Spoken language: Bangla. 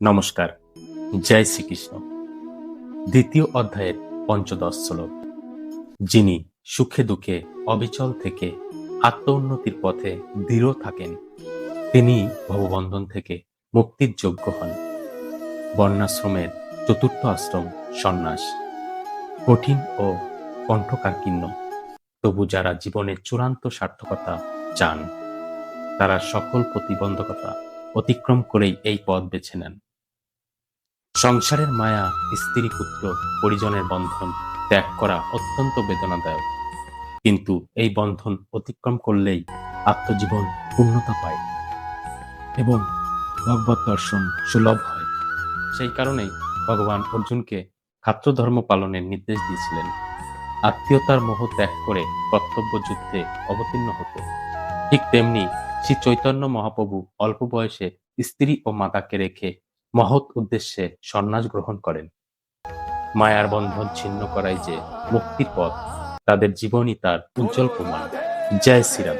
নমস্কার। জয় শ্রীকৃষ্ণ। দ্বিতীয় অধ্যায়ের পঞ্চদশ শ্লোক। যিনি সুখে দুঃখে অবিচল থেকে আত্ম উন্নতির পথে দৃঢ় থাকেন, তিনি ভববন্ধন থেকে মুক্তির যোগ্য হন। বর্ণাশ্রমের চতুর্থ আশ্রম সন্ন্যাস। কঠিন ও কণ্ঠকাকীর্ণ, তবু যারা জীবনের চূড়ান্ত সার্থকতা চান, তারা সকল প্রতিবন্ধকতা অতিক্রম করেই এই পথ বেছে নেন। সংসারের মায়া, স্ত্রী পুত্র পরিজনের বন্ধন ত্যাগ করা অত্যন্ত বেদনাদায়ক, কিন্তু এই বন্ধন অতিক্রম করলেই আত্মজীবন পূর্ণতা পায় এবং ভগবত দর্শন সুলভ হয়। সেই কারণেই ভগবান অর্জুনকে ক্ষাত্রধর্ম পালনের নির্দেশ দিয়েছিলেন, আত্মীয়তার মোহ ত্যাগ করে কর্তব্য যুদ্ধে অবতীর্ণ হতে। ঠিক তেমনি শ্রী চৈতন্য মহাপ্রভু অল্প বয়সে স্ত্রী ও মাতাকে রেখে মহৎ উদ্দেশ্যে সন্ন্যাস গ্রহণ করেন। মায়ার বন্ধন ছিন্ন করাই যে মুক্তির পথ, তাদের জীবনই তার উজ্জ্বল প্রমাণ। জয় শ্রীরাম।